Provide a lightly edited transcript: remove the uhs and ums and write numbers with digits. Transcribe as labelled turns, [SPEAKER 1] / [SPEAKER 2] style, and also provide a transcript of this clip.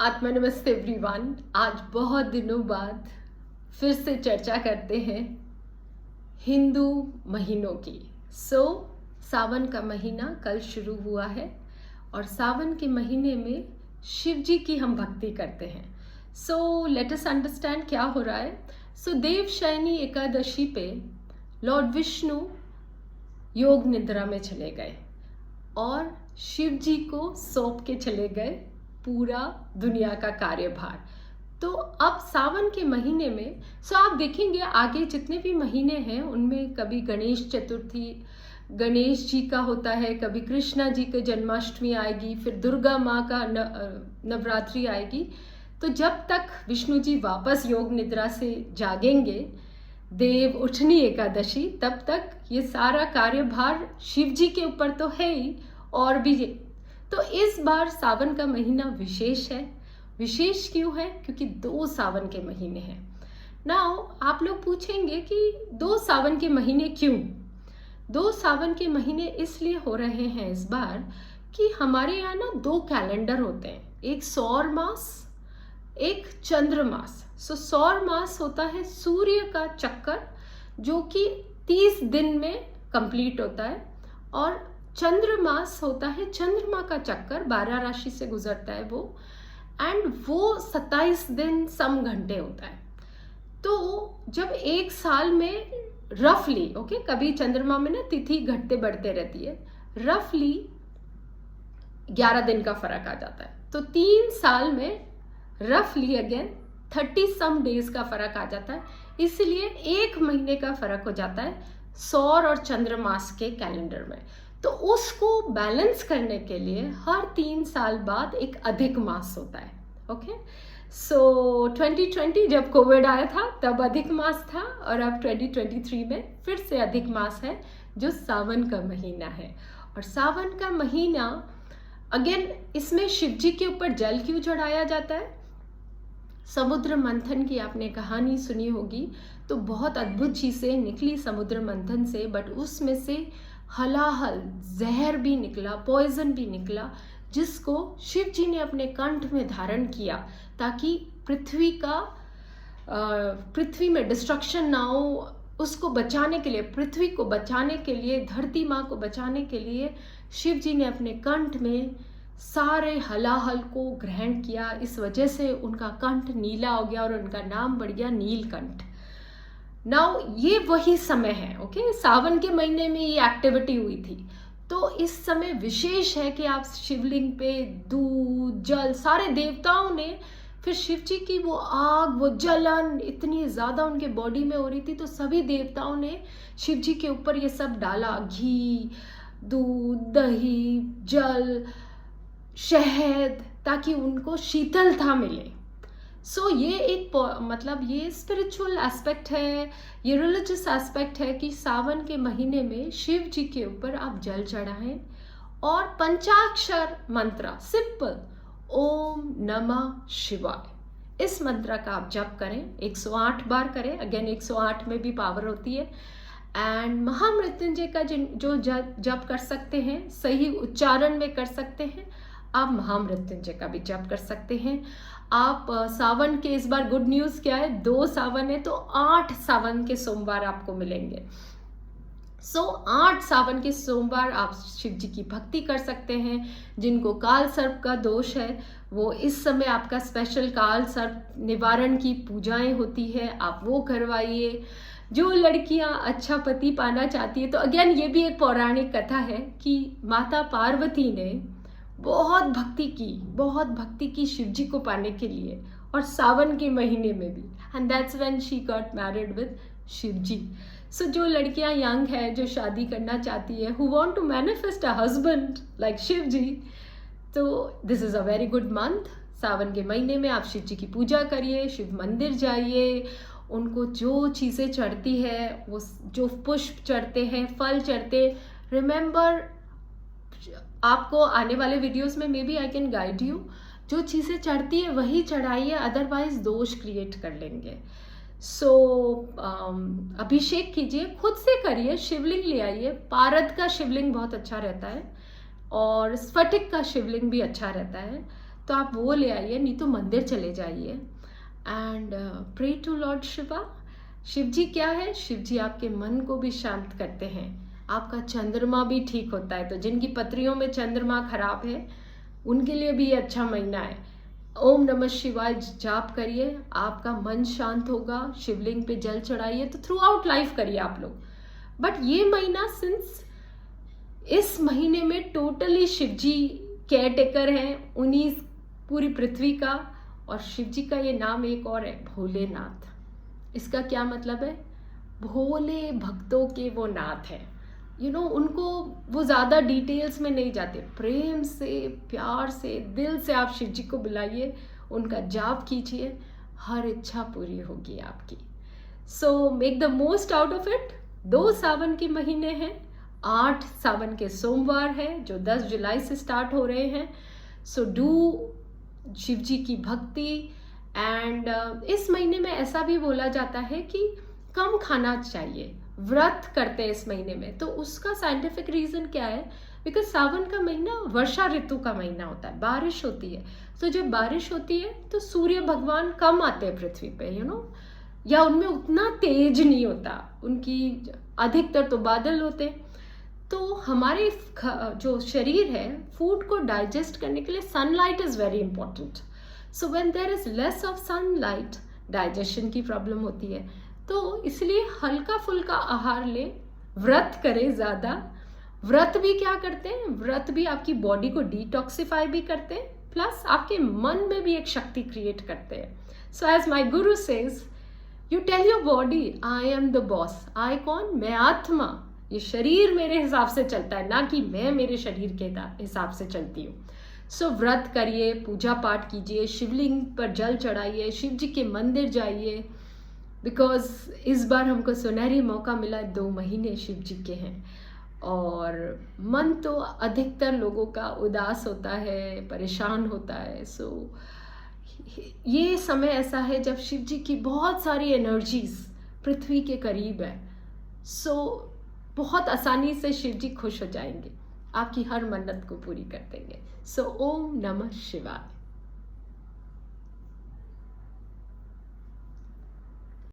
[SPEAKER 1] आत्मा नमस्ते एवरीवन। आज बहुत दिनों बाद फिर से चर्चा करते हैं हिंदू महीनों की। सावन का महीना कल शुरू हुआ है और सावन के महीने में शिव जी की हम भक्ति करते हैं। लेट अस अंडरस्टैंड क्या हो रहा है। देवशयनी एकादशी पे लॉर्ड विष्णु योग निद्रा में चले गए और शिव जी को सौंप के चले गए पूरा दुनिया का कार्यभार। तो अब सावन के महीने में आप देखेंगे आगे जितने भी महीने हैं उनमें कभी गणेश चतुर्थी गणेश जी का होता है, कभी कृष्णा जी के जन्माष्टमी आएगी, फिर दुर्गा माँ का नवरात्रि आएगी। तो जब तक विष्णु जी वापस योग निद्रा से जागेंगे, देव उठनी एकादशी, तब तक ये सारा कार्यभार शिव जी के ऊपर तो है ही, और भी। तो इस बार सावन का महीना विशेष है। विशेष क्यों है? क्योंकि 2 सावन के महीने हैं। नाउ आप लोग पूछेंगे कि 2 सावन के महीने क्यों? 2 सावन के महीने इसलिए हो रहे हैं इस बार कि हमारे यहाँ ना 2 कैलेंडर होते हैं, एक सौर मास, एक चंद्र मास। सौर मास होता है सूर्य का चक्कर जो कि 30 दिन में कंप्लीट होता है, और चंद्रमास होता है चंद्रमा का चक्कर, 12 राशि से गुजरता है वो, एंड वो 27 दिन सम घंटे होता है। तो जब एक साल में रफली कभी चंद्रमा में ना तिथि घटते बढ़ते रहती है, रफली 11 दिन का फर्क आ जाता है। तो 3 साल में रफली अगेन 30 सम डेज का फर्क आ जाता है। इसलिए 1 महीने का फर्क हो जाता है सौर और चंद्रमास के कैलेंडर में। तो उसको बैलेंस करने के लिए हर 3 साल बाद एक अधिक मास होता है। 2020 जब कोविड आया था तब अधिक मास था, और अब 2023 में फिर से अधिक मास है जो सावन का महीना है। और सावन का महीना अगेन, इसमें शिव जी के ऊपर जल क्यों चढ़ाया जाता है? समुद्र मंथन की आपने कहानी सुनी होगी, तो बहुत अद्भुत चीजें निकली समुद्र मंथन से, बट उसमें से हलाहल जहर भी निकला, पॉइजन भी निकला, जिसको शिव जी ने अपने कंठ में धारण किया ताकि पृथ्वी में डिस्ट्रक्शन ना हो। उसको बचाने के लिए, पृथ्वी को बचाने के लिए, धरती माँ को बचाने के लिए शिव जी ने अपने कंठ में सारे हलाहल को ग्रहण किया। इस वजह से उनका कंठ नीला हो गया और उनका नाम बढ़ गया नीलकंठ। नाउ ये वही समय है, सावन के महीने में ये एक्टिविटी हुई थी। तो इस समय विशेष है कि आप शिवलिंग पे दूध जल, सारे देवताओं ने, फिर शिव जी की वो आग, वो जलन इतनी ज़्यादा उनके बॉडी में हो रही थी, तो सभी देवताओं ने शिव जी के ऊपर ये सब डाला, घी, दूध, दही, जल, शहद, ताकि उनको शीतलता मिले। ये एक ये स्पिरिचुअल एस्पेक्ट है, ये रिलीजियस एस्पेक्ट है कि सावन के महीने में शिव जी के ऊपर आप जल चढ़ाएं और पंचाक्षर मंत्र, सिंपल ओम नमः शिवाय, इस मंत्र का आप जप करें, 108 बार करें। अगेन 108 में भी पावर होती है। एंड महामृत्युंजय का जो जप कर सकते हैं, सही उच्चारण में कर सकते हैं, आप महामृत्युंजय का भी जप कर सकते हैं। आप सावन के, इस बार गुड न्यूज़ क्या है, 2 सावन है तो 8 सावन के सोमवार आपको मिलेंगे। 8 सावन के सोमवार आप शिव जी की भक्ति कर सकते हैं। जिनको काल सर्प का दोष है, वो इस समय आपका स्पेशल काल सर्प निवारण की पूजाएं होती है, आप वो करवाइए। जो लड़कियां अच्छा पति पाना चाहती है, तो अगेन ये भी एक पौराणिक कथा है कि माता पार्वती ने बहुत भक्ति की शिव जी को पाने के लिए, और सावन के महीने में भी, and that's when she got married with Shiv ji. जो लड़कियां यंग है, जो शादी करना चाहती है, who want to manifest a husband like Shiv ji, तो this is a very good month. Sawan के महीने में आप शिव जी की पूजा करिए, शिव मंदिर जाइए, उनको जो चीज़ें चढ़ती है, वो जो पुष्प चढ़ते हैं, फल चढ़ते, रिमेंबर, आपको आने वाले वीडियोस में maybe I can guide you, जो चीज़ें चढ़ती है वही चढ़ाइए, अदरवाइज दोष क्रिएट कर लेंगे। अभिषेक कीजिए, खुद से करिए, शिवलिंग ले आइए, पारद का शिवलिंग बहुत अच्छा रहता है और स्फटिक का शिवलिंग भी अच्छा रहता है। तो आप वो ले आइए, नहीं तो मंदिर चले जाइए and pray to lord Shiva. Shiv ji क्या है? शिव जी आपके मन को भी शांत करते हैं, आपका चंद्रमा भी ठीक होता है। तो जिनकी पत्रियों में चंद्रमा खराब है उनके लिए भी ये अच्छा महीना है। ओम नमः शिवाय जाप करिए, आपका मन शांत होगा, शिवलिंग पे जल चढ़ाइए, तो थ्रू आउट लाइफ करिए आप लोग। बट ये महीना सिंस इस महीने में टोटली शिव जी केयर टेकर हैं, उन्हीं पूरी पृथ्वी का। और शिव जी का ये नाम एक और है, भोलेनाथ। इसका क्या मतलब है? भोले भक्तों के वो नाथ हैं। उनको वो ज़्यादा डिटेल्स में नहीं जाते, प्रेम से प्यार से दिल से आप शिव जी को बुलाइए, उनका जाप कीजिए, हर इच्छा पूरी होगी आपकी। So make the most out of it. 2 सावन के महीने हैं, 8 सावन के सोमवार है जो 10 जुलाई से स्टार्ट हो रहे हैं। सो डू शिव जी की भक्ति एंड इस महीने में ऐसा भी बोला जाता है कि कम खाना चाहिए, व्रत करते हैं इस महीने में। तो उसका साइंटिफिक रीजन क्या है? बिकॉज सावन का महीना वर्षा ऋतु का महीना होता है, बारिश होती है। तो जब बारिश होती है तो सूर्य भगवान कम आते हैं पृथ्वी पे, या उनमें उतना तेज नहीं होता, उनकी अधिकतर तो बादल होते हैं। तो हमारे जो शरीर है, फूड को डाइजेस्ट करने के लिए sunlight is very important. So when there is less of sunlight, digestion की प्रॉब्लम होती है। तो इसलिए हल्का फुल्का आहार ले, व्रत करें ज़्यादा। व्रत भी क्या करते हैं? व्रत भी आपकी बॉडी को डिटॉक्सिफाई भी करते हैं, प्लस आपके मन में भी एक शक्ति क्रिएट करते हैं। सो as my guru says, you tell your body I am the boss. I कौन? मैं आत्मा। ये शरीर मेरे हिसाब से चलता है, ना कि मैं मेरे शरीर के हिसाब से चलती हूँ। सो व्रत करिए, पूजा पाठ कीजिए, शिवलिंग पर जल चढ़ाइए, शिव जी के मंदिर जाइए। बिकॉज इस बार हमको सुनहरी मौका मिला, 2 महीने शिव जी के हैं। और मन तो अधिकतर लोगों का उदास होता है, परेशान होता है। सो ये समय ऐसा है जब शिव जी की बहुत सारी एनर्जीज पृथ्वी के करीब है। सो बहुत आसानी से शिव जी खुश हो जाएंगे, आपकी हर मन्नत को पूरी कर देंगे। सो ओम नमः शिवाय।